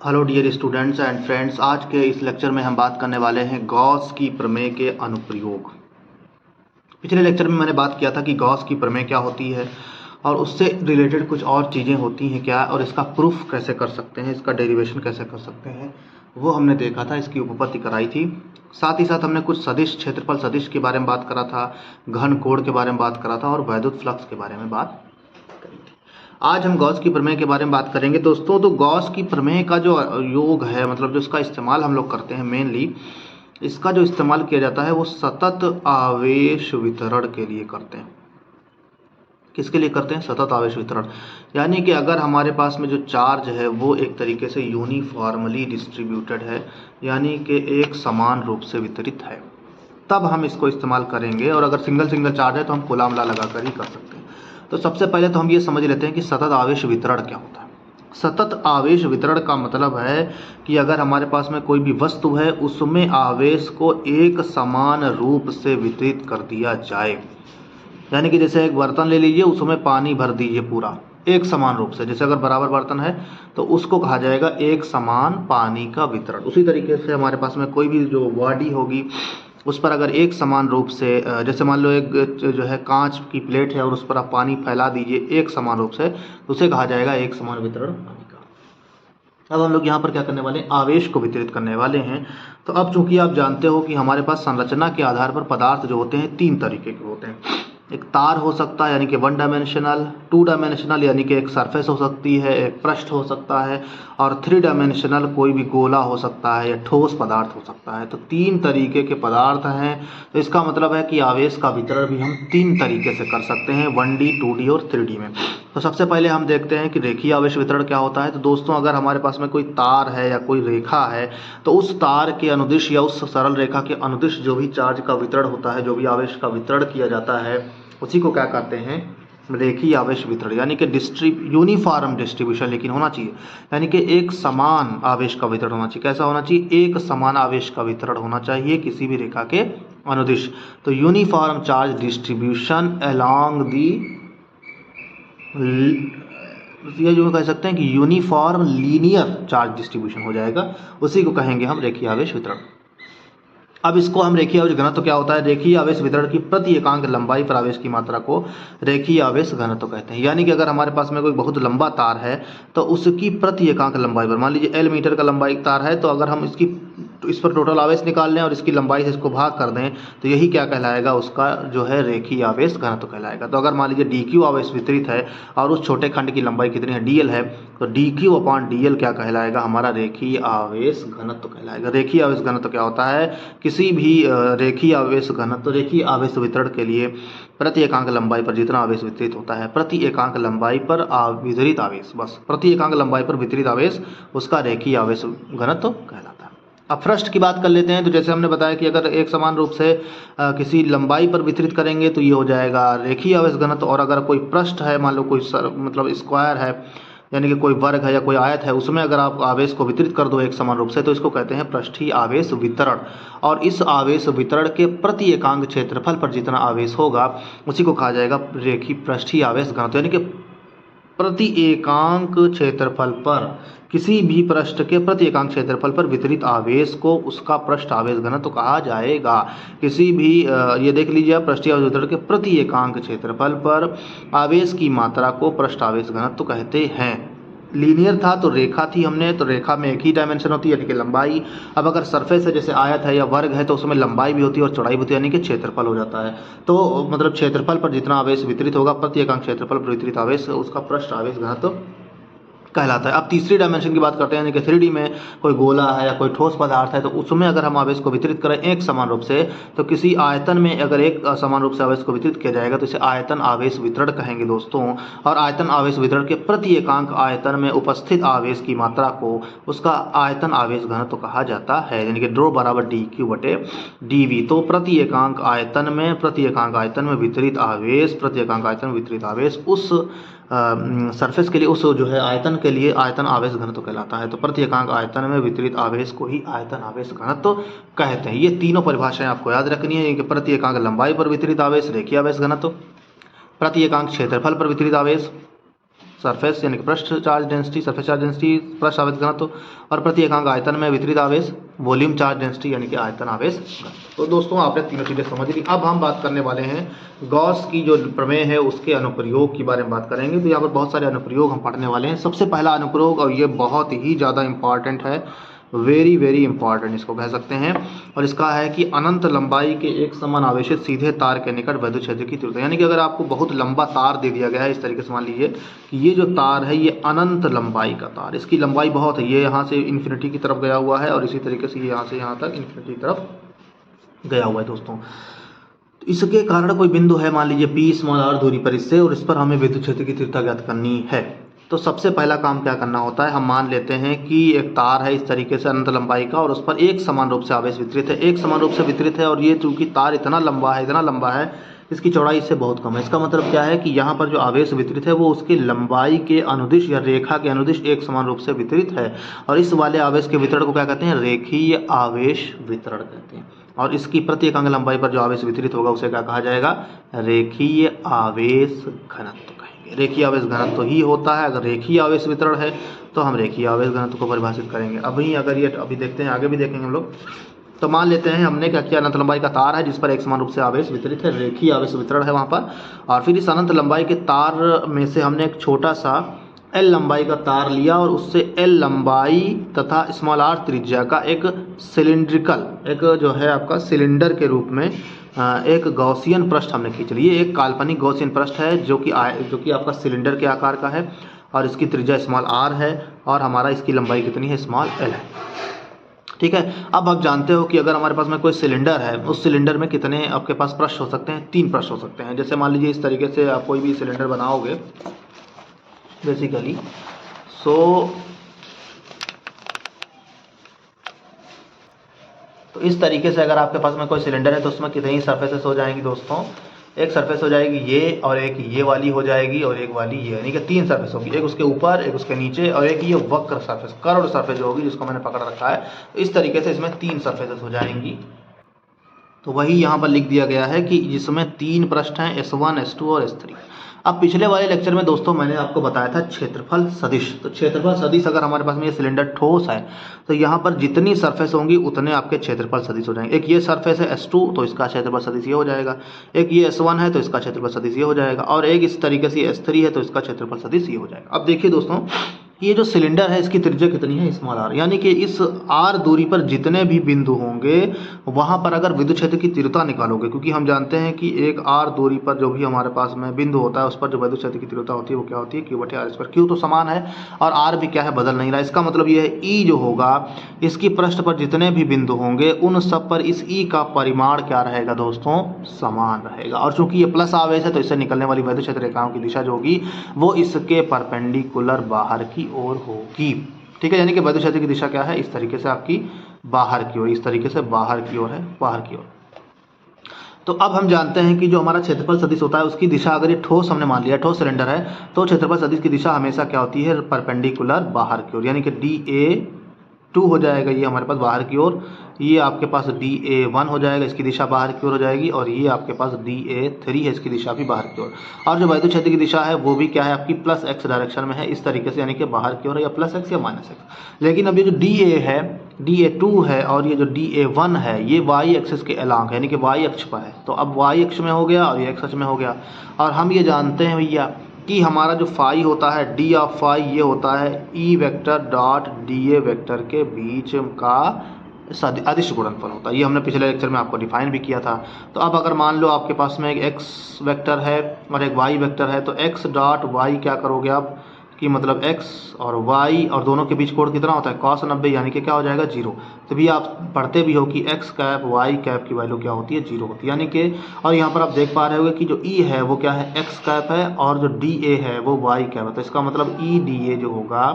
Hello dear students and friends, आज के इस लेक्चर में हम बात करने वाले हैं गॉस की प्रमेय के अनुप्रयोग। पिछले लेक्चर में मैंने बात किया था कि गॉस की प्रमेय क्या होती है और उससे रिलेटेड कुछ और चीज़ें होती हैं क्या, और इसका प्रूफ कैसे कर सकते हैं, इसका डेरिवेशन कैसे कर सकते हैं, वो हमने देखा था। इसकी उपपत्ति कराई थी। साथ ही साथ हमने कुछ सदिश, क्षेत्रफल सदिश के बारे में बात करा था, घन कोण के बारे में बात करा था और वैद्युत फ्लक्स के बारे में बात करी थी। आज हम गॉस की प्रमेय के बारे में बात करेंगे दोस्तों। तो गॉस की प्रमेय का जो योग है, मतलब जो इसका इस्तेमाल हम लोग करते हैं, मेनली इसका जो इस्तेमाल किया जाता है वो सतत आवेश वितरण के लिए करते हैं। किसके लिए करते हैं? सतत आवेश वितरण। यानी कि अगर हमारे पास में जो चार्ज है वो एक तरीके से यूनिफॉर्मली डिस्ट्रीब्यूटेड है, यानी कि एक समान रूप से वितरित है, तब हम इसको इस्तेमाल करेंगे। और अगर सिंगल सिंगल चार्ज है तो हम कोलामला लगाकर ही कर सकते हैं। तो सबसे पहले तो हम ये समझ लेते हैं कि सतत आवेश वितरण क्या होता है। सतत आवेश वितरण का मतलब है कि अगर हमारे पास में कोई भी वस्तु है, उसमें आवेश को एक समान रूप से वितरित कर दिया जाए। यानी कि जैसे एक बर्तन ले लीजिए, उसमें पानी भर दीजिए पूरा एक समान रूप से। जैसे अगर बराबर बर्तन है तो उसको कहा जाएगा एक समान पानी का वितरण। उसी तरीके से हमारे पास में कोई भी जो बॉडी होगी, उस पर अगर एक समान रूप से, जैसे मान लो एक जो है कांच की प्लेट है और उस पर आप पानी फैला दीजिए एक समान रूप से, तो उसे कहा जाएगा एक समान वितरण पानी का। अब हम लोग यहाँ पर क्या करने वाले हैं? आवेश को वितरित करने वाले हैं। तो अब चूंकि आप जानते हो कि हमारे पास संरचना के आधार पर पदार्थ जो होते हैं तीन तरीके के होते हैं। एक तार हो सकता है यानी कि वन डायमेंशनल, टू डायमेंशनल यानी कि एक सरफेस हो सकती है, एक पृष्ठ हो सकता है, और थ्री डायमेंशनल कोई भी गोला हो सकता है या ठोस पदार्थ हो सकता है। तो तीन तरीके के पदार्थ हैं। तो इसका मतलब है कि आवेश का वितरण भी हम तीन तरीके से कर सकते हैं, 1D, 2D और 3D में। तो सबसे पहले हम देखते हैं कि रेखीय आवेश वितरण क्या होता है। तो दोस्तों, अगर हमारे पास में कोई तार है या कोई रेखा है, तो उस तार के अनुदिश या उस सरल रेखा के अनुदिश जो भी चार्ज का वितरण होता है, जो भी आवेश का वितरण किया जाता है, उसी को क्या कहते हैं? रेखीय आवेश वितरण। यानी कि यूनिफॉर्म डिस्ट्रीब्यूशन लेकिन होना चाहिए, यानी कि एक समान आवेश का वितरण होना चाहिए। कैसा होना चाहिए? एक समान आवेश का वितरण होना चाहिए किसी भी रेखा के अनुदिश। तो uniform charge distribution along the, ये जो कह सकते हैं कि यूनिफॉर्म लीनियर चार्ज डिस्ट्रीब्यूशन हो जाएगा, उसी को कहेंगे हम रेखीय आवेश वितरण। अब इसको हम रेखीय आवेश घनत्व क्या होता है? रेखीय आवेश वितरण की प्रति एकांक लंबाई पर आवेश की मात्रा को रेखीय आवेश घनत्व कहते हैं। यानी कि अगर हमारे पास में कोई बहुत लंबा तार है, तो उसकी प्रति एकांक लंबाई पर, मान लीजिए L मीटर का लंबाई तार है, तो अगर हम इस पर टोटल आवेश निकाल लें और इसकी लंबाई से इसको भाग कर दें, तो यही क्या कहलाएगा? उसका जो है रेखीय आवेश घनत्व कहलाएगा। तो अगर मान लीजिए dq आवेश वितरित है और उस छोटे खंड की लंबाई कितनी है? dl है, तो dq/dl क्या कहलाएगा? हमारा रेखीय आवेश घनत्व कहलाएगा। रेखीय आवेश घनत्व क्या होता है? किसी भी रेखीय आवेश घनत्व, रेखीय आवेश वितरण के लिए प्रति एकांक लंबाई पर जितना आवेश वितरित होता है, प्रति एकांक लंबाई पर वितरित आवेश, बस प्रति एकांक लंबाई पर वितरित आवेश, उसका रेखीय आवेश घनत्व कहलाता है। अब पृष्ठ की बात कर लेते हैं। तो जैसे हमने बताया कि अगर एक समान रूप से किसी लंबाई पर वितरित करेंगे तो ये हो जाएगा रेखीय आवेश घनत्व। और अगर कोई पृष्ठ है, मान लो कोई मतलब स्क्वायर है, यानी कि कोई वर्ग है या कोई आयत है, उसमें अगर आप आवेश को वितरित कर दो एक समान रूप से, तो इसको कहते हैं पृष्ठीय आवेश वितरण। और इस आवेश वितरण के प्रति एकांक क्षेत्रफल पर जितना आवेश होगा, उसी को कहा जाएगा रेखीय पृष्ठीय आवेश घनत्व। यानी कि प्रति एकांक क्षेत्रफल पर, किसी भी पृष्ठ के प्रति एकांक क्षेत्रफल पर वितरित आवेश को उसका पृष्ठ आवेश घनत्व कहा जाएगा। किसी भी ये देख लीजिए, पृष्ठीय आवेश वितरण के प्रति एकांक क्षेत्रफल पर आवेश की मात्रा को पृष्ठ आवेश घनत्व कहते हैं। लीनियर था तो रेखा थी हमने, तो रेखा में एक ही डायमेंशन होती है यानी कि लंबाई। अब अगर सरफेस है, जैसे आयत है या वर्ग है, तो उसमें लंबाई भी होती है और चौड़ाई भी होती है, यानी कि क्षेत्रफल हो जाता है। तो मतलब क्षेत्रफल पर जितना आवेश वितरित होगा, प्रति एकांक क्षेत्रफल पर वितरित आवेश, उसका पृष्ठ आवेश घनत्व कहलाता है। अब तीसरी डायमेंशन की बात करते हैं, यानी कि 3D में कोई गोला है या कोई ठोस पदार्थ है, तो उसमें अगर हम आवेश को वितरित करें एक समान रूप से, तो किसी आयतन में अगर एक समान रूप से आवेश को वितरित किया जाएगा तो इसे आयतन आवेश वितरण कहेंगे दोस्तों। और आयतन आवेश वितरण के प्रति एकांक आयतन में उपस्थित आवेश की मात्रा को उसका आयतन आवेश घनत्व कहा जाता है, यानी कि ड्रो बराबर dq/dv। तो प्रति एकांक आयतन में वितरित आवेश, प्रति एकांक आयतन में वितरित आवेश उस सरफेस के लिए, उस जो है आयतन के लिए आयतन आवेश घनत्व कहलाता है। तो प्रति एकांक आयतन में वितरित आवेश को ही आयतन आवेश घनत्व कहते हैं। ये तीनों परिभाषाएं आपको याद रखनी है कि प्रति एकांक लंबाई पर वितरित आवेश रेखीय आवेश घनत्व, प्रति एकांक क्षेत्रफल पर वितरित आवेश सरफेस यानी कि पृष्ठ charge density, surface charge density, पृष्ठ आवेश घनत्व, और प्रति एकांक आयतन में वितरित आवेश वॉल्यूम चार्ज डेंसिटी यानी कि आयतन आवेश घनत्व। तो दोस्तों आपने तीनों चीज़ें समझ ली। अब हम बात करने वाले हैं गॉस की जो प्रमेय है उसके अनुप्रयोग की बारे में बात करेंगे। तो यहाँ पर बहुत सारे अनुप्रयोग हम पढ़ने वाले हैं। सबसे पहला अनुप्रयोग, और ये बहुत ही ज़्यादा इंपॉर्टेंट है, वेरी वेरी इंपॉर्टेंट इसको कह सकते हैं, और इसका है कि अनंत लंबाई के एक समान आवेशित सीधे तार के निकट विद्युत क्षेत्र की तीव्रता। यानी कि अगर आपको बहुत लंबा तार दे दिया गया है, इस तरीके से मान लीजिए कि ये जो तार है ये अनंत लंबाई का तार, इसकी लंबाई बहुत है, ये यहाँ से इन्फिनिटी की तरफ गया हुआ है और इसी तरीके से यहाँ से यहाँ तक इन्फिनिटी की तरफ गया हुआ है दोस्तों। तो इसके कारण कोई बिंदु है मान लीजिए p स्मॉल r दूरी पर इससे, और इस पर हमें विद्युत क्षेत्र की तीव्रता ज्ञात करनी है। तो सबसे पहला काम क्या करना होता है, हम मान लेते हैं कि एक तार है इस तरीके से अनंत लंबाई का, और उस पर एक समान रूप से आवेश वितरित है, एक समान रूप से वितरित है, और ये चूंकि तार इतना लंबा है, इसकी चौड़ाई इससे बहुत कम है। इसका मतलब क्या है कि यहाँ पर जो आवेश वितरित है वो उसकी लंबाई के अनुदिश या रेखा के अनुदिश एक समान रूप से वितरित है, और इस वाले आवेश के वितरण को क्या कहते हैं, रेखीय आवेश वितरण कहते हैं। और इसकी प्रति एकांक लंबाई पर जो आवेश वितरित होगा उसे क्या कहा जाएगा, रेखीय आवेश घनत्व कहेंगे। रेखीय आवेश घनत्व ही होता है, अगर रेखीय आवेश वितरण है तो हम रेखीय आवेश घनत्व को परिभाषित करेंगे। अभी देखते हैं, आगे भी देखेंगे हम लोग। तो मान लेते हैं हमने क्या किया, अनंत लंबाई का तार है जिस पर एक समान रूप से आवेश वितरित है, रेखीय आवेश वितरण है वहाँ पर, और फिर इस अनंत लंबाई के तार में से हमने एक छोटा सा L लंबाई का तार लिया, और उससे L लंबाई तथा स्मॉल r त्रिज्या का एक सिलिंड्रिकल, एक जो है आपका सिलेंडर के रूप में एक गॉसियन पृष्ठ हमने खींच लिया। ये एक काल्पनिक गॉसियन पृष्ठ है जो कि आपका सिलेंडर के आकार का है, और इसकी त्रिज्या स्मॉल r है, और हमारा इसकी लंबाई कितनी है, स्मॉल l है। ठीक है। अब आप जानते हो कि अगर हमारे पास में कोई सिलेंडर है, उस सिलेंडर में कितने आपके पास पृष्ठ हो सकते हैं, 3 पृष्ठ हो सकते हैं। जैसे मान लीजिए इस तरीके से आप कोई भी सिलेंडर बनाओगे बेसिकली, तो इस तरीके से अगर आपके पास में कोई सिलेंडर है तो उसमें कितनी सरफेसेस हो जाएंगी दोस्तों, एक सरफेस हो जाएगी ये, और एक ये वाली हो जाएगी, और एक वाली ये, यानी कि 3 सरफेस होगी, एक उसके ऊपर, एक उसके नीचे, और एक ये वक्र सरफेस, कर्व सरफेस जो होगी जिसको मैंने पकड़ रखा है। इस तरीके से इसमें 3 सरफेसेस हो जाएंगी। तो वही यहाँ पर लिख दिया गया है कि जिसमें 3 पृष्ठ हैं, S1, S2 और S3। अब पिछले वाले लेक्चर में दोस्तों मैंने आपको बताया था क्षेत्रफल सदिश। तो क्षेत्रफल सदिश अगर हमारे पास में ये सिलेंडर ठोस है तो यहाँ पर जितनी सरफेस होंगी उतने आपके क्षेत्रफल सदिश हो जाएंगे। एक ये सरफेस है S2 तो इसका क्षेत्रफल सदिश ये हो जाएगा, एक ये S1 है तो इसका क्षेत्रफल सदिश ये हो जाएगा, और एक इस तरीके से S3 है तो इसका क्षेत्रफल सदिश ये हो जाएगा। अब देखिए दोस्तों, ये जो सिलेंडर है इसकी त्रिज्या कितनी है, स्मॉल r, यानी कि इस r दूरी पर जितने भी बिंदु होंगे वहाँ पर अगर विद्युत क्षेत्र की तीव्रता निकालोगे, क्योंकि हम जानते हैं कि एक r दूरी पर जो भी हमारे पास में बिंदु होता है उस पर जो विद्युत क्षेत्र की तीव्रता होती है वो क्या होती है, Q/r²। Q तो समान है और r भी क्या है, बदल नहीं रहा। इसका मतलब ये है E जो होगा इसकी पृष्ठ पर जितने भी बिंदु होंगे उन सब पर इस E का परिमाण क्या रहेगा दोस्तों, समान रहेगा। और चूंकि ये प्लस आवेश है तो इससे निकलने वाली विद्युत क्षेत्र रेखाओं की दिशा जो होगी वो इसके परपेंडिकुलर बाहर की ओर होगी। ठीक है, यानी कि विद्युत क्षेत्र की दिशा क्या है, इस तरीके से आपकी बाहर की ओर, इस तरीके से बाहर की ओर है, बाहर की ओर। तो अब हम जानते हैं कि जो हमारा क्षेत्रफल सदिश होता है उसकी दिशा, अगर ये ठोस हमने मान लिया ठोस सिलेंडर है तो क्षेत्रफल सदिश की दिशा हमेशा क्या होती है, परपेंडिकुलर बाहर की ओर, यानी कि DA2 हो जाएगा ये हमारे पास बाहर की ओर, ये आपके पास DA1 हो जाएगा, इसकी दिशा बाहर की ओर हो जाएगी, और ये आपके पास DA3 है, इसकी दिशा भी बाहर की ओर। और जो विद्युत क्षेत्र की दिशा है वो भी क्या है आपकी प्लस x डायरेक्शन में है, इस तरीके से, यानी कि बाहर की ओर, या प्लस x या माइनस x। लेकिन अब ये जो DA है, DA2 है और ये जो DA1 है ये y एक्सिस के अलांग है, यानी कि y अक्ष पर है। तो अब y अक्ष में हो गया और ये x अक्ष में हो गया। और हम ये जानते हैं भैया कि हमारा जो फाई होता है, D ऑफ फाई ये होता है E vector dot DA vector के बीच का अदिश गुणनफल होता है। ये हमने पिछले लेक्चर में आपको डिफाइन भी किया था। तो अब अगर मान लो आपके पास में एक x वेक्टर है और एक y वेक्टर है, तो x डॉट y क्या करोगे आप कि मतलब x और y और दोनों के बीच कोण कितना होता है, cos 90, यानी कि क्या हो जाएगा, 0। तभी आप पढ़ते भी हो कि x कैप y कैप की वैल्यू क्या होती है, 0 होती है, यानी कि। और यहाँ पर आप देख पा रहे होगे कि जो E है वो क्या है, x कैप है, और जो DA है वो y कैप है। तो इसका मतलब EDA जो होगा,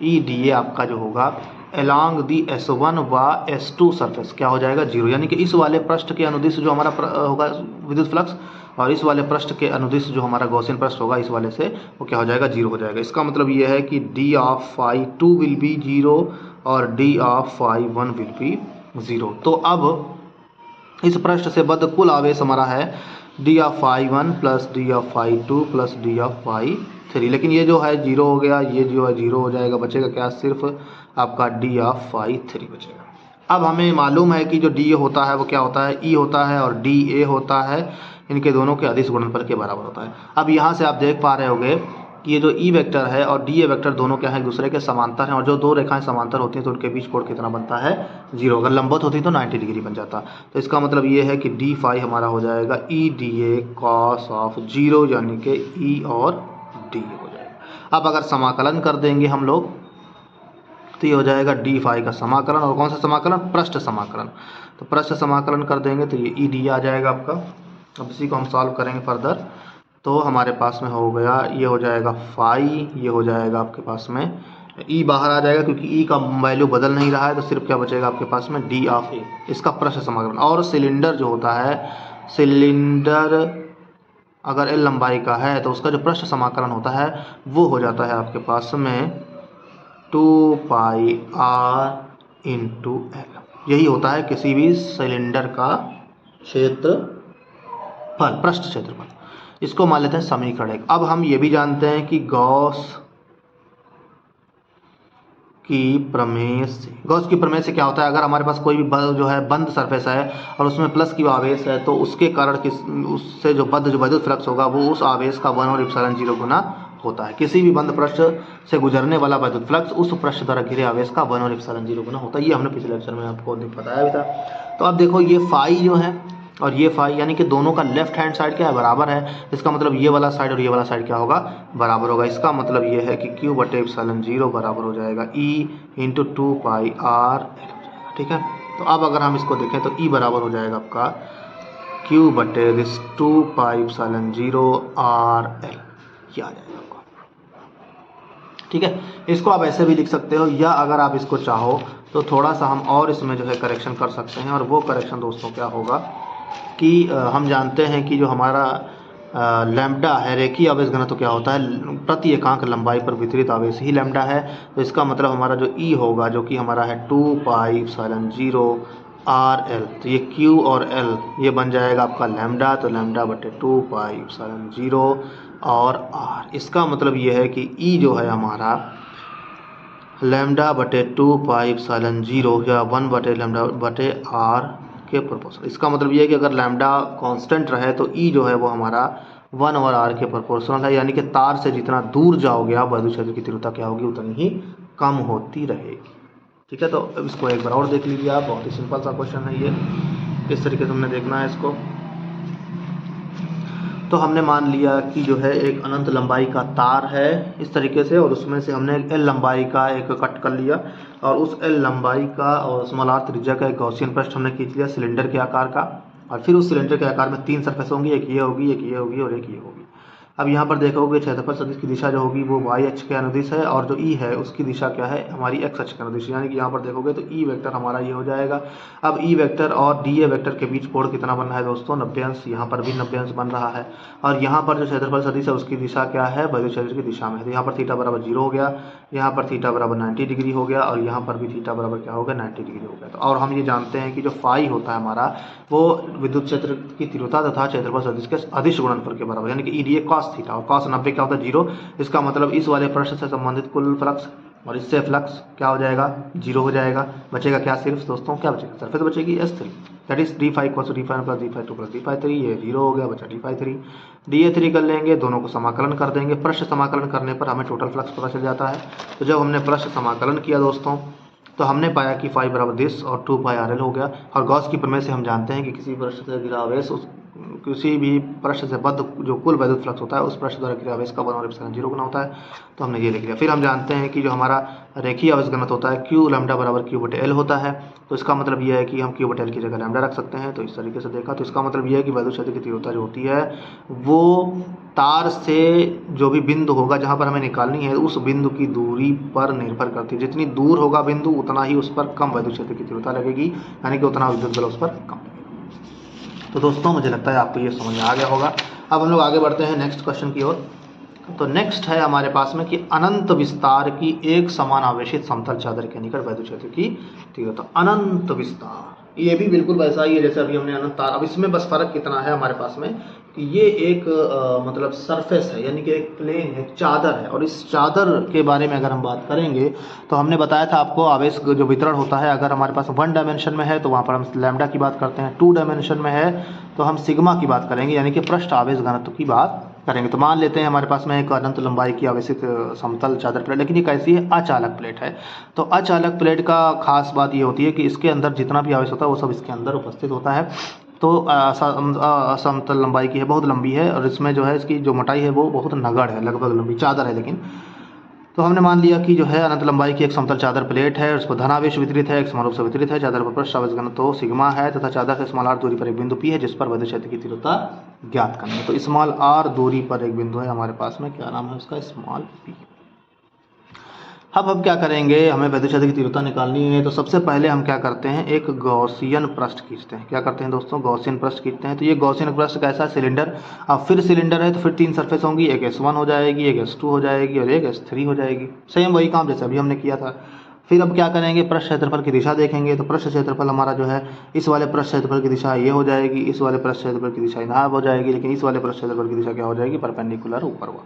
EDA आपका जो होगा along दी S1 व S2 सरफेस क्या हो जाएगा, 0, यानी कि इस वाले पृष्ठ के अनुदिश जो हमारा होगा विद्युत फ्लक्स, और इस वाले पृष्ठ के अनुदिश जो हमारा गॉसियन पृष्ठ होगा इस वाले से, वो क्या हो जाएगा, 0 हो जाएगा। इसका मतलब ये है कि D of phi 2 will be 0 और D of phi 1 will be 0। तो अब इस पृष्ठ से बद्ध कुल आवेश हमारा है D of phi 1 plus D of phi 2 plus D of phi 3। लेकिन ये जो है जीरो हो गया, ये जो है जीरो हो जाएगा, बचेगा क्या, सिर्फ आपका डी ऑफ फाई 3 बचेगा। अब हमें मालूम है कि जो डी होता है वो क्या होता है, ई होता है, और डी ए होता है, इनके दोनों के अदिश गुणनफल के बराबर होता है। अब यहाँ से आप देख पा रहे होंगे कि ये जो ई वेक्टर है और डी ए वेक्टर दोनों क्या है, एक दूसरे के समांतर हैं, और जो दो रेखाएं समांतर होती हैं तो उनके बीच कोण कितना बनता है, जीरो। अगर लंबवत होती तो 90 डिग्री बन जाता। तो इसका मतलब ये है कि डी फाई हमारा हो जाएगा E D A cos of zero, यानी कि ई और डी हो जाएगा। अब अगर समाकलन कर देंगे हम लोग तो ये हो जाएगा डी फाई का समाकलन, और कौन सा समाकलन, पृष्ठ समाकलन। तो पृष्ठ समाकलन कर देंगे तो ये ई डी आ जाएगा आपका। अब इसी को हम सॉल्व करेंगे फर्दर, तो हमारे पास में हो गया, ये हो जाएगा फाई, ये हो जाएगा आपके पास में ई बाहर आ जाएगा क्योंकि ई का वैल्यू बदल नहीं रहा है, तो सिर्फ क्या बचेगा आपके पास में डी ऑफ ए, इसका पृष्ठ समाकलन। और सिलेंडर जो होता है, सिलेंडर अगर एल लंबाई का है तो उसका जो पृष्ठ समाकलन होता है वो हो जाता है आपके पास में 2 पाई आर इंटू एल। यही होता है किसी भी सिलेंडर का क्षेत्रफल, पृष्ठ क्षेत्रफल। इसको मान लेते हैं समीकरण एक। अब हम ये भी जानते हैं कि गॉस की प्रमेय से क्या होता है, अगर हमारे पास कोई भी जो है बंद सरफेस है और उसमें प्लस की आवेश है, तो उसके कारण उससे जो बद्ध जो विद्युत फ्लक्स होगा वो उस आवेश का 1 और इप्सिलॉन 0 गुना होता है। किसी भी बंद पृष्ठ से गुजरने वाला विद्युत फ्लक्स उस पृष्ठ द्वारा घिरे आवेश का 1 और इप्सिलॉन 0 गुना होता है। ये हमने पिछले लेक्चर में आपको बताया भी था। तो अब देखो ये फाई जो है और ये फाई, यानी कि दोनों का लेफ्ट हैंड साइड क्या है, बराबर है। इसका मतलब ये वाला साइड और ये वाला साइड क्या होगा, बराबर होगा। इसका मतलब ये है कि Q बटे इप्सिलॉन 0 बराबर हो जाएगा E इंटू 2 पाई R, ठीक है। तो अब अगर हम इसको देखें तो E बराबर हो जाएगा आपका Q बटे दिस 2 पाई इप्सिलॉन 0 RL, ये आ जाएगा आपको, ठीक है। इसको आप ऐसे भी लिख सकते हो, या अगर आप इसको चाहो तो थोड़ा सा हम और इसमें जो है करेक्शन कर सकते हैं। और वो करेक्शन दोस्तों क्या होगा कि हम जानते हैं कि जो हमारा लैम्बडा है रेखीय आवेश घनत्व क्या होता है, प्रति एकांक लंबाई पर वितरित आवेश ही लैम्बडा है। तो इसका मतलब हमारा जो ई होगा, जो कि हमारा है 2 पाई इप्सिलॉन 0 आर एल, तो ये Q और L ये बन जाएगा आपका लैम्बडा। तो लैम्बडा बटे 2 पाई इप्सिलॉन 0 और R। इसका मतलब ये है कि ई जो है हमारा लैम्बडा बटे 2 पाई इप्सिलॉन 0 या 1 बटे लैम्बडा बटे R के प्रोपोर्शनल। इसका मतलब ये है कि अगर लैम्बडा कांस्टेंट रहे तो ई जो है वो हमारा 1 और R के प्रोपोर्शनल है, यानी कि तार से जितना दूर जाओगे आप विद्युत क्षेत्र की तीव्रता क्या होगी, उतनी ही कम होती रहेगी, ठीक है। तो इसको एक बार और देख लीजिए आप, बहुत ही सिंपल सा क्वेश्चन है ये, किस तरीके से हमने देखना है इसको। तो हमने मान लिया कि जो है एक अनंत लंबाई का तार है इस तरीके से, और उसमें से हमने एल लंबाई का एक कट कर लिया, और उस एल लंबाई का और स्मॉल आर त्रिज्या का एक गॉसियन पृष्ठ हमने खींच लिया सिलेंडर के आकार का। और फिर उस सिलेंडर के आकार में 3 सरफेस होंगी, एक ये होगी, एक ये होगी और एक ये होगी। अब यहाँ पर देखोगे क्षेत्रफल सदिश की दिशा जो होगी वो y अक्ष के अनुदिश है, और जो E है उसकी दिशा क्या है, हमारी x अक्ष के अनुदिश। यानी कि यहाँ पर देखोगे तो E वेक्टर हमारा ये हो जाएगा। अब E वेक्टर और DA वेक्टर के बीच कोण कितना बन रहा है दोस्तों, 90 अंश। यहाँ पर भी 90 अंश बन रहा है। और यहाँ पर जो क्षेत्रफल सदिश है उसकी दिशा क्या है, विद्युत क्षेत्र की दिशा में है। तो यहाँ पर थीटा बराबर 0 हो गया, यहाँ पर थीटा बराबर 90 डिग्री हो गया, और यहाँ पर भी थीटा बराबर क्या हो गया, 90 डिग्री हो गया। तो और हम ये जानते हैं कि जो फाई होता है हमारा वो विद्युत क्षेत्र की तीव्रता तथा क्षेत्रफल सदिश के अदिश गुणनफल के बराबर, यानी कि EDA कॉस थीटा, और कॉस 90 क्या होता है, 0। इसका मतलब इस वाले पृष्ठ से संबंधित कुल फ्लक्स और इससे फ्लक्स क्या हो जाएगा, 0 हो जाएगा। बचेगा क्या, सिर्फ दोस्तों क्या बचेगा, सरफेस बचेगी S3, that is d5 = d5 plus d5 plus d5 3, ये 0 हो गया, बचा d5 3। da3 कर लेंगे, दोनों को समाकलन कर देंगे। पृष्ठ समाकलन करने पर हमें टोटल फ्लक्स पता चल जाता है। तो जब हमने पृष्ठ समाकलन किया दोस्तों तो हमने पाया कि फाई बराबर दिस और 2 पाई RL हो गया। और गॉस की प्रमेय से हम जानते हैं कि किसी पृष्ठ से घिरा आवेश किसी भी पृष्ठ से बद्ध जो कुल विद्युत फ्लक्स होता है उस पृष्ठ द्वारा घिरे आवेश का 1 और इप्सिलॉन 0 गुना होता है। तो हमने ये लिख लिया। फिर हम जानते हैं कि जो हमारा रेखीय आवेश घनत्व होता है Q लैम्बडा बराबर Q बटे L होता है। तो इसका मतलब ये है कि हम Q बटे L की जगह लैम्बडा रख सकते हैं। तो इस तरीके से देखा तो इसका मतलब ये है कि विद्युत क्षेत्र की तीव्रता जो होती है वो तार से जो भी बिंदु होगा जहाँ पर हमें निकालनी है उस बिंदु की दूरी पर निर्भर करती है। जितनी दूर होगा बिंदु उतना ही उस पर कम विद्युत क्षेत्र की तीव्रता लगेगी, यानी कि उतना विद्युत बल उस पर कम लगेगा। तो दोस्तों मुझे लगता है आपको ये समझ में आ गया होगा। अब हम लोग आगे बढ़ते हैं नेक्स्ट क्वेश्चन की ओर। तो नेक्स्ट है हमारे पास में कि अनंत विस्तार की एक समान आवेशित समतल चादर के निकट विद्युत क्षेत्र की तीव्रता। अनंत विस्तार ये भी बिल्कुल वैसा ही है जैसे अभी हमने अनंत तार। अब इसमें बस फर्क कितना है हमारे पास में कि ये एक मतलब सरफेस है, यानी कि एक प्लेन है, एक चादर है। और इस चादर के बारे में अगर हम बात करेंगे तो हमने बताया था आपको आवेश जो वितरण होता है, अगर हमारे पास 1 डायमेंशन में है तो वहाँ पर हम लैम्डा की बात करते हैं, 2 डायमेंशन में है तो हम सिग्मा की बात करेंगे, यानी कि पृष्ठ आवेश घनत्व की बात करेंगे। तो मान लेते हैं हमारे पास में एक अनंत लंबाई की आवेशित समतल चादर प्लेट, लेकिन ये कैसी है, अचालक प्लेट है। तो अचालक प्लेट का खास बात ये होती है कि इसके अंदर जितना भी आवेश होता है वो सब इसके अंदर उपस्थित होता है। तो समतल लंबाई की है, बहुत लंबी है, और इसमें जो है इसकी जो मोटाई है वो बहुत नगण्य है, लगभग लंबी चादर है। लेकिन तो हमने मान लिया कि जो है अनंत लंबाई की एक समतल चादर प्लेट है, उस पर धनावेश वितरित है, एक समान रूप से वितरित है, चादर पर पृष्ठ आवेश घनत्व सिग्मा है तथा चादर से स्मॉल r दूरी पर एक बिंदु P है जिस पर वैद्युत क्षेत्र की तीव्रता ज्ञात करनी है। तो स्मॉल r दूरी पर एक बिंदु है हमारे पास में, क्या नाम है उसका, स्मॉल p। अब क्या करेंगे, हमें वैद्युत क्षेत्र की तीव्रता निकालनी है। तो सबसे पहले हम क्या करते हैं, एक गॉसियन पृष्ठ खींचते हैं। क्या करते हैं दोस्तों, गॉसियन पृष्ठ खींचते हैं। तो ये गॉसियन पृष्ठ कैसा, सिलेंडर। अब फिर सिलेंडर है तो फिर 3 सरफेस होंगी, एक S1 हो जाएगी, एक S2 हो जाएगी और एक S3 हो जाएगी। सेम वही काम जैसे अभी हमने किया था। फिर अब क्या करेंगे, पृष्ठ क्षेत्रफल की दिशा देखेंगे। तो पृष्ठ क्षेत्रफल हमारा जो है, इस वाले पृष्ठ क्षेत्रफल की दिशा ये हो जाएगी, इस वाले पृष्ठ क्षेत्रफल की दिशा यहाँ हो जाएगी, लेकिन इस वाले पृष्ठ क्षेत्रफल की दिशा क्या हो जाएगी, परपेंडिकुलर ऊपर हुआ।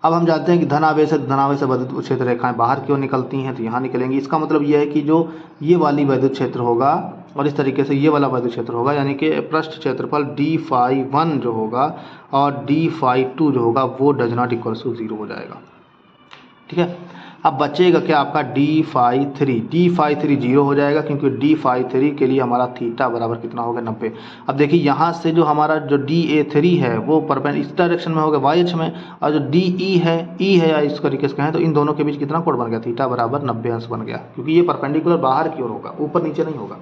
अब हम जानते हैं कि धनावेश से वैद्युत क्षेत्र रेखाएं बाहर क्यों निकलती हैं, तो यहाँ निकलेंगी। इसका मतलब ये है कि जो ये वाली वैद्युत क्षेत्र होगा और इस तरीके से ये वाला वैद्युत क्षेत्र होगा, यानी कि पृष्ठ क्षेत्रफल d∅1 जो होगा और d∅2 जो होगा वो डज नॉट इक्वल टू 0 हो जाएगा। ठीक है, अब बचेगा क्या आपका d∅3 जीरो हो जाएगा, क्योंकि d∅3 के लिए हमारा थीटा बराबर कितना होगा, 90। अब देखिए यहाँ से जो हमारा जो dA3 है वो परपेंडिकुलर इस डायरेक्शन में होगा, y अक्ष में, और जो DE है, E है या इस तरीके से कहें तो इन दोनों के बीच कितना कोण बन गया, थीटा बराबर 90 अंश बन गया, क्योंकि ये परपेंडिकुलर बाहर की ओर होगा, ऊपर नीचे नहीं होगा।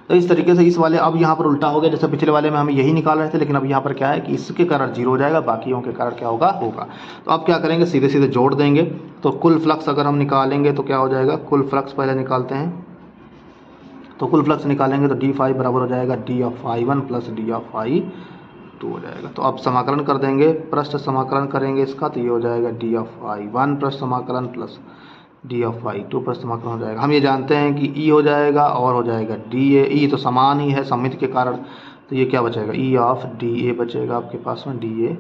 तो इस तरीके से इस वाले, अब यहाँ पर उल्टा हो गया, जैसे पिछले वाले में हम यही निकाल रहे थे, लेकिन अब यहाँ पर क्या है कि इसके कारण 0 हो जाएगा, बाकियों के कारण क्या होगा, होगा। तो अब क्या करेंगे, सीधे सीधे जोड़ देंगे। तो कुल फ्लक्स अगर हम निकालेंगे तो क्या हो जाएगा, कुल फ्लक्स पहले निकालते हैं। तो कुल फ्लक्स निकालेंगे तो d∅ बराबर हो जाएगा d∅1 प्लस d∅2 हो जाएगा। तो अब समाकलन कर देंगे, पृष्ठ समाकलन करेंगे इसका, तो ये हो जाएगा d∅1 पृष्ठ समाकलन प्लस d∅2 पृष्ठ समाकलन हो जाएगा। हम ये जानते हैं कि E हो जाएगा और हो जाएगा dA, E तो समान ही है सममिति के कारण, तो ये क्या बचेगा, E ऑफ dA बचेगा आपके पास में, dA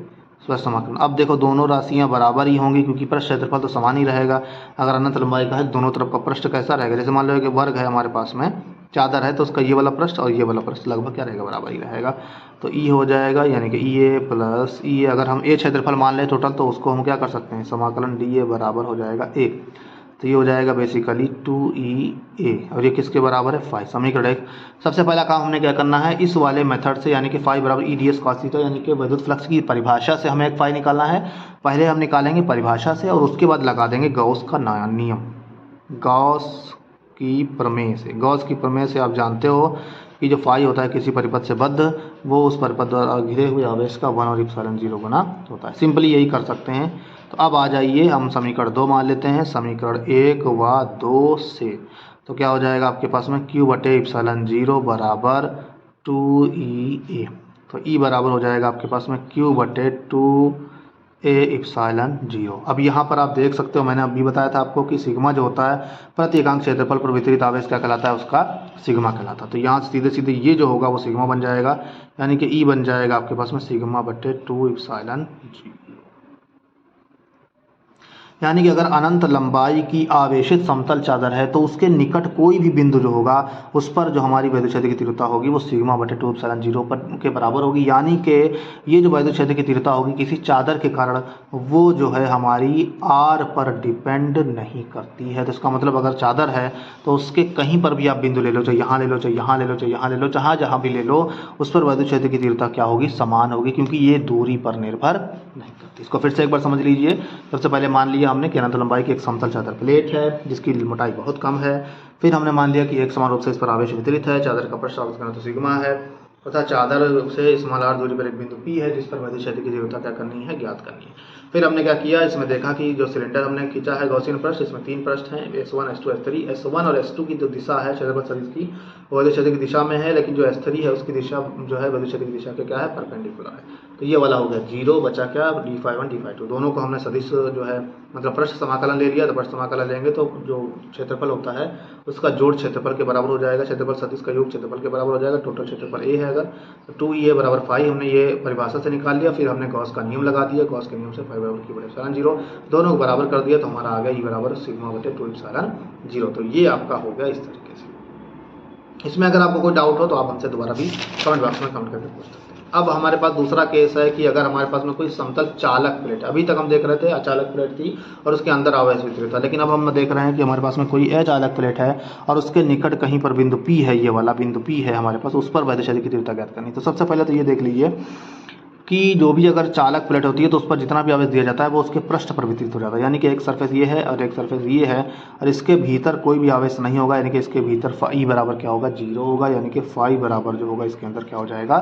पृष्ठ समाकलन। अब देखो दोनों राशियां बराबर ही होंगी, क्योंकि पृष्ठ क्षेत्रफल तो समान ही रहेगा। अगर अनंत लंबाई का है, दोनों तरफ का पृष्ठ कैसा रहेगा, जैसे मान लो कि वर्ग है हमारे पास में, चादर है, तो उसका ये वाला पृष्ठ और ये वाला पृष्ठ लगभग क्या रहेगा, बराबर ही रहेगा। तो E हो जाएगा, यानी कि EA प्लस EA, अगर हम A क्षेत्रफल मान लें टोटल, तो उसको हम क्या कर सकते हैं, समाकलन dA बराबर हो जाएगा A। तो ये हो जाएगा बेसिकली 2EA, और ये किसके बराबर है, 5। समीकरण 1। सबसे पहला काम हमने क्या करना है, इस वाले मेथड से, यानी कि फाई बराबर EDS cos थीटा, यानी कि विद्युत फ्लक्स की परिभाषा से हमें एक फाई निकालना है। पहले हम निकालेंगे परिभाषा से और उसके बाद लगा देंगे गॉस का नियम, गॉस की प्रमेय से। गॉस की प्रमेय से आप जानते हो कि जो फाई होता है किसी परिपथ से बद्ध, वो उस परिपथ द्वारा घिरे हुए आवेश का 1 और एप्सिलॉन 0 गुना होता है। सिंपली यही कर सकते हैं। तो अब आ जाइए, हम समीकरण 2 मान लेते हैं, समीकरण 1 व 2 से। तो क्या हो जाएगा आपके पास में, Q बटे एप्सिलॉन 0 बराबर 2EA। तो E बराबर हो जाएगा आपके पास में Q बटे 2A एप्सिलॉन 0। अब यहाँ पर आप देख सकते हो, मैंने अभी बताया था आपको कि सिग्मा जो होता है प्रति एकांक क्षेत्रफल पर वितरित आवेश क्या कहलाता है, उसका सिग्मा कहलाता है। तो यहाँ सीधे सीधे ये जो होगा वो सिग्मा बन जाएगा, यानी कि E बन जाएगा आपके पास में सिग्मा बटे 2 एप्सिलॉन 0। यानी कि अगर अनंत लंबाई की आवेशित समतल चादर है तो उसके निकट कोई भी बिंदु जो होगा उस पर जो हमारी वैद्युत क्षेत्र की तीव्रता होगी वो सिग्मा बटे 2 एप्सिलॉन 0 पर के बराबर होगी। यानी कि ये जो वैद्युत क्षेत्र की तीव्रता होगी किसी चादर के कारण वो जो है हमारी R पर डिपेंड नहीं करती है। तो इसका मतलब अगर चादर है तो उसके कहीं पर भी आप बिंदु ले लो, चाहे यहाँ ले लो, चाहे यहाँ ले लो, चाहे यहाँ ले लो, जहाँ भी ले लो, उस पर वैद्युत क्षेत्र की तीव्रता क्या होगी, समान होगी, क्योंकि ये दूरी पर निर्भर नहीं करती। इसको फिर से एक बार समझ लीजिए। सबसे पहले मान लिया हमने कि अनंत लंबाई की एक समतल चादर प्लेट है जिसकी मोटाई बहुत कम है। फिर हमने मान लिया कि एक समान रूप से इस पर आवेश वितरित है, चादर का पृष्ठ आवेश घनत्व सिग्मा है तथा चादर से स्मॉल r दूरी पर एक बिंदु P है जिस पर वैद्युत क्षेत्र की तीव्रता क्या करनी है, ज्ञात करनी है। फिर हमने क्या किया, इसमें देखा कि जो सिलेंडर हमने खींचा है गॉसियन पृष्ठ, इसमें 3 पृष्ठ हैं, S1 S2 S3। S1 और S2 की जो दिशा है क्षेत्रफल सदिश की वो वैद्युत क्षेत्र की दिशा में है, लेकिन जो S3 है उसकी दिशा जो है वैद्युत क्षेत्र की दिशा के क्या है, परपेंडिकुलर है। तो ये वाला हो गया 0, बचा क्या, d∅1 d∅2। दोनों को हमने सदिश जो है मतलब पृष्ठ समाकलन ले लिया तो पृष्ठ समाकलन लेंगे तो जो क्षेत्रफल होता है उसका जोड़ क्षेत्रफल के बराबर हो जाएगा, क्षेत्रफल सदिश का योग क्षेत्रफल के बराबर हो जाएगा। टोटल क्षेत्रफल ए है अगर तो 2a बराबर 5 हमने ये परिभाषा से निकाल लिया। फिर हमने गॉस का नियम लगा दिया, गॉस के नियम से 5 बराबर q बटे एप्सिलॉन 0 दोनों को बराबर कर दिया तो हमारा आ गया e बराबर सिग्मा बटे 2 एप्सिलॉन 0। तो ये आपका हो गया इस तरीके से। इसमें अगर आपको कोई डाउट हो तो आप हमसे दोबारा भी कमेंट बॉक्स में कमेंट करके पूछ सकते हैं। अब हमारे पास दूसरा केस है कि अगर हमारे पास में कोई समतल चालक प्लेट है, अभी तक हम देख रहे थे अचालक प्लेट थी और उसके अंदर आवेश वितरित था, लेकिन अब हम देख रहे हैं कि हमारे पास में कोई अचालक प्लेट है और उसके निकट कहीं पर बिंदु P है, ये वाला बिंदु P है हमारे पास, उस पर वैद्युत क्षेत्र की तीव्रता ज्ञात करनी। तो सबसे पहले तो ये देख लीजिए कि जो भी अगर चालक प्लेट होती है तो उस पर जितना भी आवेश दिया जाता है वो उसके पृष्ठ पर वितरित हो जाता है। यानी कि एक सरफेस ये है और एक सरफेस ये है और इसके भीतर कोई भी आवेश नहीं होगा, यानी कि इसके भीतर ई बराबर क्या होगा 0 होगा, यानी कि फाई बराबर जो होगा इसके अंदर क्या हो जाएगा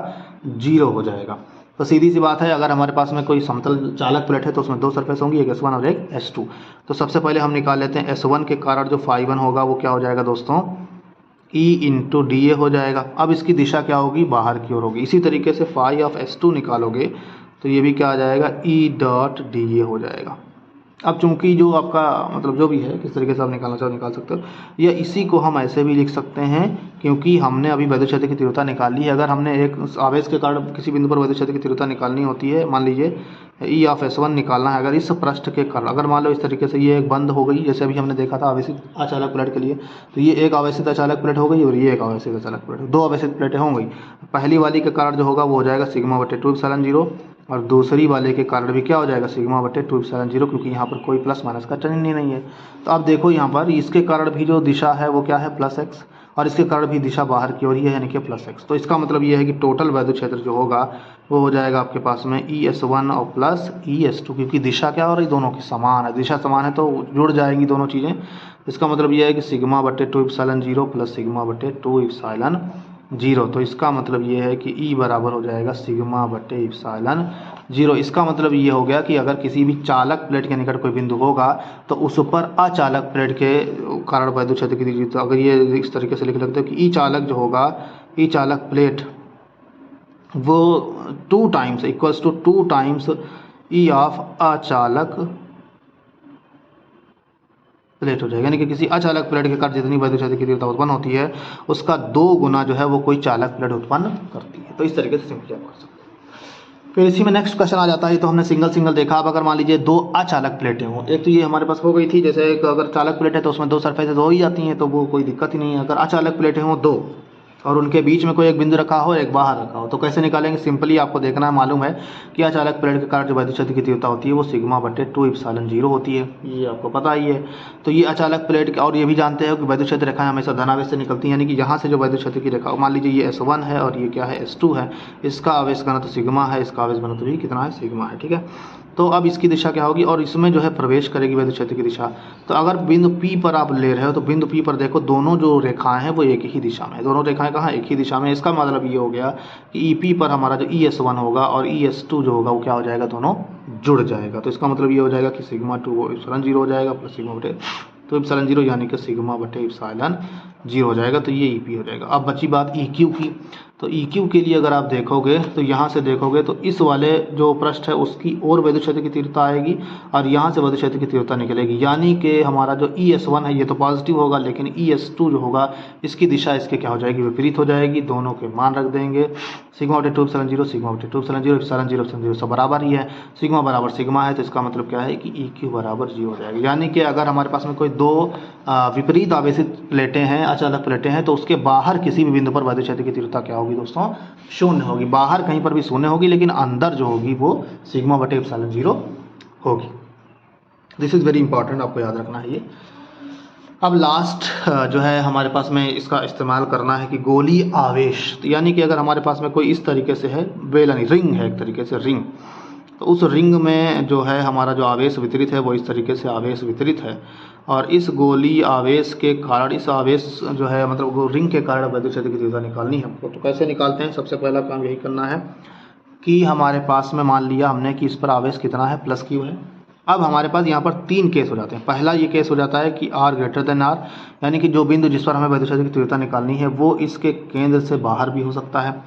0 हो जाएगा। तो सीधी सी बात है, अगर हमारे पास में कोई समतल चालक प्लेट है तो उसमें दो सरफेस होंगी, एक S1 और एक S2। तो सबसे पहले हम निकाल लेते हैं S1 के कारण जो φ1 होगा वो क्या हो जाएगा दोस्तों E इंटू DA हो जाएगा। अब इसकी दिशा क्या होगी बाहर की ओर होगी। इसी तरीके से फाई ऑफ S2 निकालोगे तो ये भी क्या आ जाएगा E डॉट DA हो जाएगा। अब चूंकि जो आपका मतलब जो भी है किस तरीके से आप निकालना चाहो निकाल सकते हो, या इसी को हम ऐसे भी लिख सकते हैं क्योंकि हमने अभी वैद्युत क्षेत्र की तीव्रता निकाल ली है। अगर हमने एक आवेश के कारण किसी बिंदु पर वैद्युत क्षेत्र की तीव्रता निकालनी होती है, मान लीजिए E ऑफ S1 निकालना है अगर इस पृष्ठ के कारण, अगर मान लो इस तरीके से ये एक बंद हो गई जैसे अभी हमने देखा था आवेशित अचालक प्लेट के लिए, तो ये एक आवेशित अचालक प्लेट हो गई और ये एक आवेशित अचालक प्लेट, दो आवेशित प्लेटें हो गई। पहली वाली के कारण जो होगा वो हो जाएगा सिग्मा बटे 2 एप्सिलॉन 0 और दूसरी वाले के कारण भी क्या हो जाएगा सिग्मा बटे 2 एप्सिलॉन 0, क्योंकि यहाँ पर कोई प्लस माइनस का चिन्ह नहीं है। तो अब देखो यहाँ पर इसके कारण भी जो दिशा है वो क्या है प्लस x और इसके कारण भी दिशा बाहर की ओर ही है यानी कि प्लस x। तो इसका मतलब ये है कि टोटल वैद्युत क्षेत्र जो होगा वो हो जाएगा आपके पास में ES1 और प्लस ES2, क्योंकि दिशा क्या हो रही दोनों की समान है, दिशा समान है तो जुड़ जाएंगी दोनों चीज़ें। इसका मतलब ये है कि सिग्मा बटे 2 एप्सिलॉन 0 प्लस सिग्मा बटे 2 एप्सिलॉन 0। तो इसका मतलब ये है कि E बराबर हो जाएगा सिग्मा बटे एप्सिलॉन 0। इसका मतलब ये हो गया कि अगर किसी भी चालक प्लेट के निकट कोई बिंदु होगा तो उस पर अचालक प्लेट के कारण वैद्युत क्षेत्र की तीव्रता, अगर ये इस तरीके से लिख लेते हो कि ई चालक जो होगा ई चालक प्लेट वो 2 times equals to 2 times E of अचालक प्लेट हो जाएगा। यानी कि किसी अचालक प्लेट के कारण जितनी वैद्युत क्षेत्र की तीव्रता उत्पन्न होती है उसका 2 गुना जो है वो कोई चालक प्लेट उत्पन्न करती है। तो इस तरीके से सिंपली आप कर सकते हैं। फिर इसी में नेक्स्ट क्वेश्चन आ जाता है, तो हमने सिंगल सिंगल देखा। अब अगर मान लीजिए 2 अचालक प्लेटें हों, एक तो ये हमारे पास हो गई थी, जैसे एक अगर चालक प्लेट है तो उसमें 2 सरफेसेस हो ही जाती हैं तो वो कोई दिक्कत ही नहीं है। अगर अचालक प्लेटें हों 2 और उनके बीच में कोई एक बिंदु रखा हो एक बाहर रखा हो, तो कैसे निकालेंगे? सिंपली आपको देखना है, मालूम है कि अचालक प्लेट के कारण जो वैद्युत क्षेत्र की तीव्रता होती है वो सिग्मा बटे 2 एप्सिलॉन 0 होती है, ये आपको पता ही है। तो ये अचालक प्लेट, और ये भी जानते हैं कि वैद्युत क्षेत्र रेखाएं हमेशा धनावेश से निकलती हैं, यानी कि यहाँ से जो वैद्युत क्षेत्र की रेखा, मान लीजिए ये S1 है और ये क्या है S2 है, इसका आवेश घनत्व सिग्मा है, इसका आवेश घनत्व भी कितना है सिग्मा है, ठीक है। तो अब इसकी दिशा क्या होगी और इसमें जो है प्रवेश करेगी वैद्युत क्षेत्र की दिशा। तो अगर बिंदु P पर आप ले रहे हो तो बिंदु P पर देखो दोनों जो रेखाएं हैं वो एक ही दिशा में है, दोनों रेखाएं कहाँ एक ही दिशा में। इसका मतलब ये हो गया कि EP पर हमारा जो ES1 होगा और ES2 जो होगा वो क्या हो जाएगा, दोनों जुड़ जाएगा। तो इसका मतलब ये हो जाएगा कि सिग्मा 2 एप्सिलॉन 0 हो जाएगा प्लस सिग्मा बटे 2 एप्सिलॉन 0 यानी कि सिग्मा बटे एप्सिलॉन 0 हो जाएगा। तो ये EP हो जाएगा। अब बची बात EQ की। तो EQ के लिए अगर आप देखोगे तो यहाँ से देखोगे तो इस वाले जो पृष्ठ है उसकी ओर वैद्युत क्षेत्र की तीव्रता आएगी और यहाँ से वैद्युत क्षेत्र की तीव्रता निकलेगी, यानी कि हमारा जो ES1 है ये तो पॉजिटिव होगा, लेकिन ES2 जो होगा इसकी दिशा इसके क्या हो जाएगी, विपरीत हो जाएगी। दोनों के मान रख देंगे, सिग्मा बटे 2 एप्सिलॉन 0 सिग्मा बटे 2 एप्सिलॉन 0 एप्सिलॉन 0 एप्सिलॉन 0 सब बराबर ही है, सिग्मा बराबर सिग्मा है। तो इसका मतलब क्या है कि EQ बराबर 0 हो जाएगा। यानी कि अगर हमारे पास में कोई 2 विपरीत आवेशित प्लेटें हैं, अचालक प्लेटें हैं, तो उसके बाहर किसी भी बिंदु पर वैद्युत क्षेत्र की तीव्रता क्या होगी दोस्तों, शून्य होगी। बाहर कहीं पर भी शून्य होगी, लेकिन अंदर जो होगी वो सिग्मा बटे एप्सिलॉन 0 होगी। दिस इज़ वेरी इंपॉर्टेंट, आपको याद रखना है ये। अब लास्ट जो है हमारे पास में इसका इस्तेमाल करना है कि गोलीय आवेश, यानी कि अगर हमारे पास में कोई इस तरीके से है, बेलनी रिंग है एक तरीके से रिंग, तो उस रिंग में जो है हमारा जो आवेश वितरित है वो इस तरीके से आवेश वितरित है और इस गोलीय आवेश के कारण, इस आवेश जो है मतलब रिंग के कारण वैद्युत क्षेत्र की तीव्रता निकालनी है हमको। तो कैसे निकालते हैं? सबसे पहला काम यही करना है कि हमारे पास में मान लिया हमने कि इस पर आवेश कितना है, प्लस Q है। अब हमारे पास यहाँ पर 3 केस हो जाते हैं। पहला ये केस हो जाता है कि R ग्रेटर देन R, यानी कि जो बिंदु जिस पर हमें वैद्युत क्षेत्र की तीव्रता निकालनी है वो इसके केंद्र से बाहर भी हो सकता है।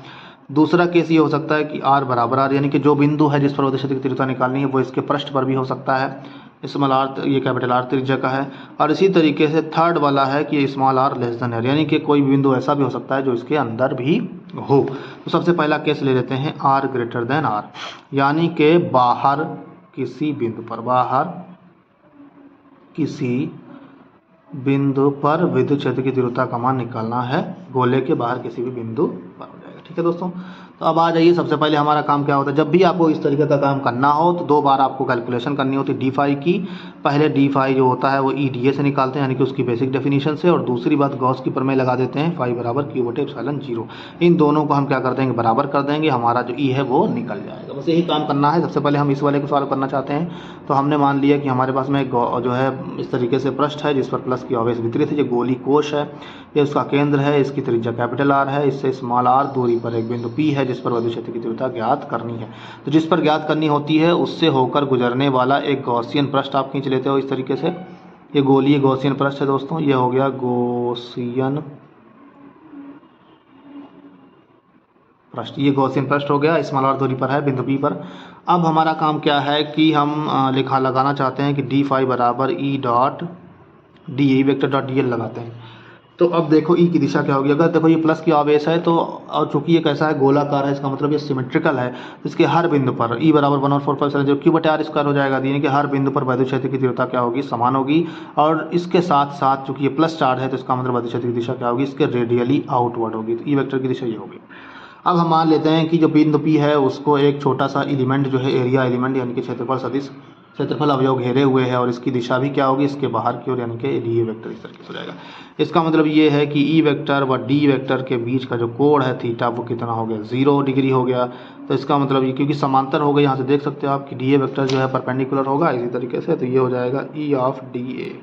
दूसरा केस ये हो सकता है कि R बराबर R, यानी कि जो बिंदु है जिस पर वैद्युत क्षेत्र की तीव्रता निकालनी है वो इसके पृष्ठ पर भी हो सकता है। स्मॉल आर ये कैपिटल आर त्रिज्या का है। और इसी तरीके से थर्ड वाला है कि small R less than R, यानी कि कोई भी बिंदु ऐसा भी हो सकता है जो इसके अंदर भी हो। तो सबसे पहला केस ले लेते हैं आर ग्रेटर देन आर, यानी कि बाहर किसी बिंदु पर, बाहर किसी बिंदु पर विद्युत क्षेत्र की तीव्रता का मान निकालना है, गोले के बाहर किसी भी बिंदु पर हो जाएगा। ठीक है दोस्तों, तो अब आ जाइए, सबसे पहले हमारा काम क्या होता है, जब भी आपको इस तरीके का काम करना हो तो 2 बार आपको कैलकुलेशन करनी होती है डी फाई की। पहले डी फाई जो होता है वो ई डी ए से निकालते हैं, यानी कि उसकी बेसिक डेफिनेशन से, और दूसरी बात गॉस की प्रमेय लगा देते हैं, फाई बराबर क्यू बटे एप्सिलॉन 0। इन दोनों को हम क्या कर देंगे, बराबर कर देंगे, हमारा जो ई है वो निकल जाएगा। बस यही काम करना है। सबसे पहले हम इस वाले को सॉल्व करना चाहते हैं, तो हमने मान लिया कि हमारे पास में जो है इस तरीके से पृष्ठ है जिस पर प्लस की आवेश वितरित है, ये गोली कोश है, ये उसका केंद्र है, इसकी त्रिज्या कैपिटल आर है, इससे स्मॉल आर दूरी पर एक बिंदु पी है जिस पर विद्युत क्षेत्र की तीव्रता ज्ञात करनी है। तो जिस पर ज्ञात करनी होती है उससे होकर गुजरने वाला एक गॉसियन पृष्ठ आप खींच लेते हो इस तरीके से। ये गोलीय गॉसियन पृष्ठ है दोस्तों, ये हो गया गॉसियन पृष्ठ, ये गॉसियन पृष्ठ हो गया, स्मॉल आर दूरी पर है बिंदु पी पर। अब हमारा काम क्या है कि हम लिखा लगाना चाहते हैं कि डी फाई बराबर E dot D A vector dot D L लगाते हैं। तो अब देखो ई की दिशा क्या होगी, अगर देखो ये प्लस की आवेश है तो, और चूंकि ये कैसा है, गोलाकार है, इसका मतलब ये सिमेट्रिकल है, तो इसके हर बिंदु पर ई बराबर 1/4 जो क्यू बटे आर स्क्वायर हो जाएगा, यानी कि हर बिंदु पर विद्युत क्षेत्र की तीव्रता क्या होगी, समान होगी। और इसके साथ साथ चूंकि ये प्लस चार्ज है तो इसका मतलब विद्युत क्षेत्र की दिशा क्या होगी, इसके रेडियली आउटवर्ड होगी, तो ई वेक्टर की दिशा ये होगी। अब हम मान लेते हैं कि जो बिंदु पी है उसको एक छोटा सा एलिमेंट जो है एरिया एलिमेंट यानी कि क्षेत्रफल सदिश, क्षेत्रफल अवयव घेरे हुए है, और इसकी दिशा भी क्या होगी, इसके बाहर की ओर, यानी कि डी ए वेक्टर इस तरीके से हो जाएगा। इसका मतलब ये है कि ई वेक्टर व डी वेक्टर के बीच का जो कोण है थीटा वो कितना हो गया, 0 डिग्री हो गया। तो इसका मतलब ये क्योंकि समांतर हो गया, यहाँ से देख सकते हो आप कि डी ए वेक्टर जो है परपेंडिकुलर होगा इसी तरीके से, तो ये हो जाएगा ई ऑफ डी ए।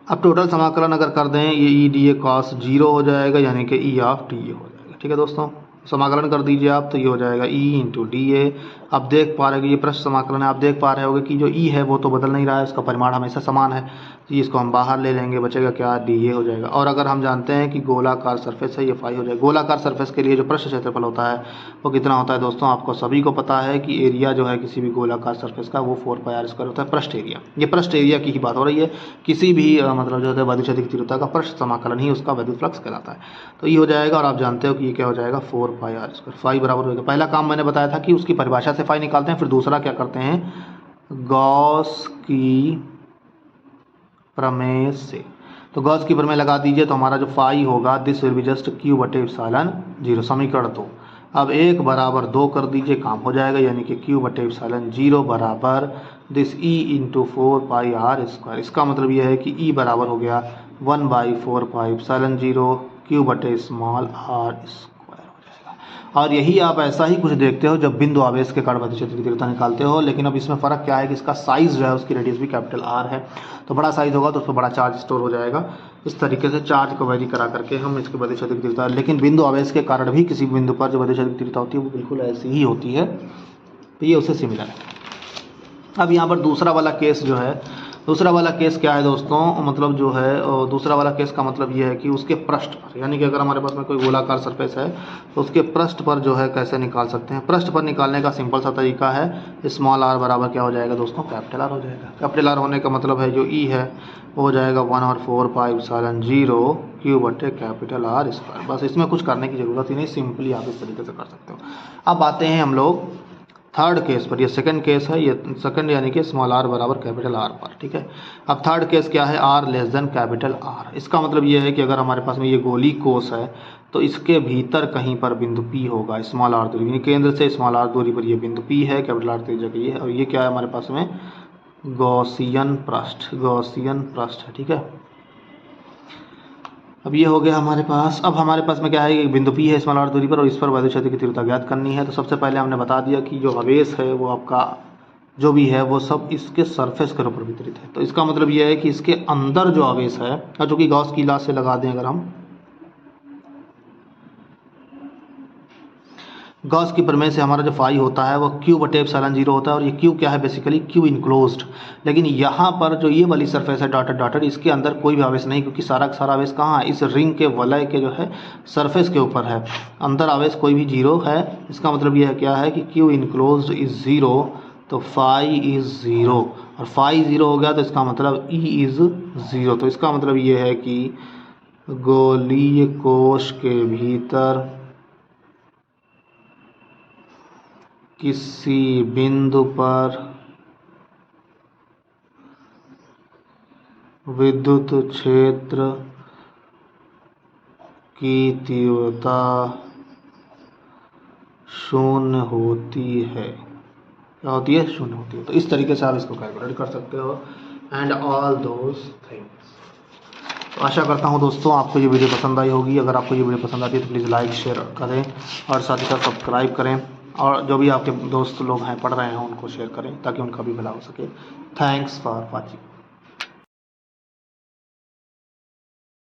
अब टोटल समाकलन अगर कर दें, ये ई डी ए कॉस 0 हो जाएगा, यानी कि ई ऑफ डी ए हो जाएगा। ठीक है दोस्तों, समाकलन कर दीजिए आप, तो ये हो जाएगा ई इंटू डी ए। आप देख पा रहे हो ये पृष्ठ समाकलन है, आप देख पा रहे होगे कि जो ई है वो तो बदल नहीं रहा है, उसका परिमाण हमेशा समान है, तो इसको हम बाहर ले लेंगे, बचेगा क्या, डी ए हो जाएगा। और अगर हम जानते हैं कि गोलाकार सरफेस है, ये फाई हो जाएगा। गोलाकार सरफेस के लिए जो पृष्ठ क्षेत्रफल होता है वो कितना होता है दोस्तों, आपको सभी को पता है कि एरिया जो है किसी भी गोलाकार सरफेस का वो 4πr स्क्वायर होता है, पृष्ठ एरिया। ये पृष्ठ एरिया की ही बात हो रही है, किसी भी मतलब जो होता है विद्युत क्षेत्र की तीव्रता का पृष्ठ समाकलन ही उसका विद्युत फ्लक्स कहलाता है। तो ये हो जाएगा, और आप जानते हो कि ये क्या हो जाएगा, 4πr स्क्वायर। फाई बराबर होगा, पहला काम मैंने बताया था कि उसकी परिभाषा से फाई निकालते हैं, फिर दूसरा क्या करते हैं, गॉस की प्रमेय से। तो गॉस की प्रमेय लगा दीजिए, तो हमारा जो फाई होगा this will be just Q बटे एप्सिलॉन 0, समीकरण 2। अब 1 बराबर 2 कर दीजिए, काम हो जाएगा, यानी कि क्यू बटे एप्सिलॉन 0 बराबर this E into 4πr square. इसका मतलब यह है कि ई बराबर हो गया 1/4π एप्सिलॉन 0 क्यू बटे स्मॉल आर स्क्वायर हो जाएगा। और यही आप ऐसा ही कुछ देखते हो जब बिंदु आवेश के कारण विद्युत क्षेत्र की तीव्रता निकालते हो, लेकिन अब इसमें फ़र्क क्या है कि इसका साइज़ जो है उसकी रेडियस भी कैपिटल आर है, तो बड़ा साइज़ होगा तो उस पर बड़ा चार्ज स्टोर हो जाएगा। इस तरीके से चार्ज को वैरी करा करके हम इसके विद्युत क्षेत्र की तीव्रता, लेकिन बिंदु आवेश के कारण भी किसी बिंदु पर जो विद्युत क्षेत्र की तीव्रता होती है वो बिल्कुल ऐसी ही होती है, तो ये उससे सिमिलर है। अब यहाँ पर दूसरा वाला केस जो है, दूसरा वाला केस क्या है दोस्तों, मतलब जो है दूसरा वाला केस का मतलब ये है कि उसके पृष्ठ पर, यानी कि अगर हमारे पास में कोई गोलाकार सरफेस है तो उसके पृष्ठ पर जो है कैसे निकाल सकते हैं। पृष्ठ पर निकालने का सिंपल सा तरीका है, स्मॉल आर बराबर क्या हो जाएगा दोस्तों, कैपिटल आर हो जाएगा। कैपिटल आर होने का मतलब है जो ई है वो हो जाएगा 1/4π एप्सिलॉन 0 क्यू बटे कैपिटल आर स्क्वायर। बस इसमें कुछ करने की ज़रूरत ही नहीं, सिंपली आप इस तरीके से कर सकते हो। अब आते हैं हम लोग थर्ड केस पर, ये सेकंड केस है, ये सेकंड यानी कि स्मॉल आर बराबर कैपिटल आर पर। ठीक है, अब थर्ड केस क्या है, R less than capital R. इसका मतलब ये है कि अगर हमारे पास में ये गोली कोस है तो इसके भीतर कहीं पर बिंदु पी होगा, स्मॉल आर दूरी, केंद्र से स्मॉल आर दूरी पर ये बिंदु पी है, कैपिटल आर त्रिज्या की है, और ये क्या है हमारे पास में, गॉसियन पृष्ठ, गॉसियन पृष्ठ है। ठीक है, अब ये हो गया हमारे पास। अब हमारे पास में क्या है, एक बिंदु पी है स्मॉल आर दूरी पर, और इस पर विद्युत क्षेत्र की तीव्रता ज्ञात करनी है। तो सबसे पहले हमने बता दिया कि जो आवेश है वो आपका जो भी है वो सब इसके सरफेस के ऊपर वितरित है। तो इसका मतलब ये है कि इसके अंदर जो आवेश है, और जो कि गॉस की लॉ से लगा दें, अगर हम गॉस की प्रमेय से हमारा जो फाई होता है वो क्यू बटे एप्सिलॉन 0 होता है, और ये क्यू क्या है, बेसिकली क्यू इनक्लोज्ड। लेकिन यहाँ पर जो ये वाली सरफेस है डॉटेड डॉटेड, इसके अंदर कोई भी आवेश नहीं, क्योंकि सारा का सारा आवेश कहाँ है, इस रिंग के वलय के जो है सरफेस के ऊपर है, अंदर आवेश कोई भी 0 है। इसका मतलब यह है क्या है कि क्यू इनक्लोज्ड इज 0, तो फाई इज़ ज़ीरो, और फाई ज़ीरो हो गया तो इसका मतलब ई इज़ ज़ीरो। तो इसका मतलब ये है कि गोलीय कोश के भीतर किसी बिंदु पर विद्युत क्षेत्र की तीव्रता शून्य होती है। क्या होती है? शून्य होती है। तो इस तरीके से आप इसको कैलकुलेट कर सकते हो एंड ऑल दोज थिंग्स। तो आशा करता हूँ दोस्तों आपको ये वीडियो पसंद आई होगी। अगर आपको ये वीडियो पसंद आती है तो प्लीज़ लाइक शेयर करें और साथ ही साथ सब्सक्राइब करें, और जो भी आपके दोस्त लोग हैं पढ़ रहे हैं उनको शेयर करें ताकि उनका भी भला हो सके। Thanks for watching.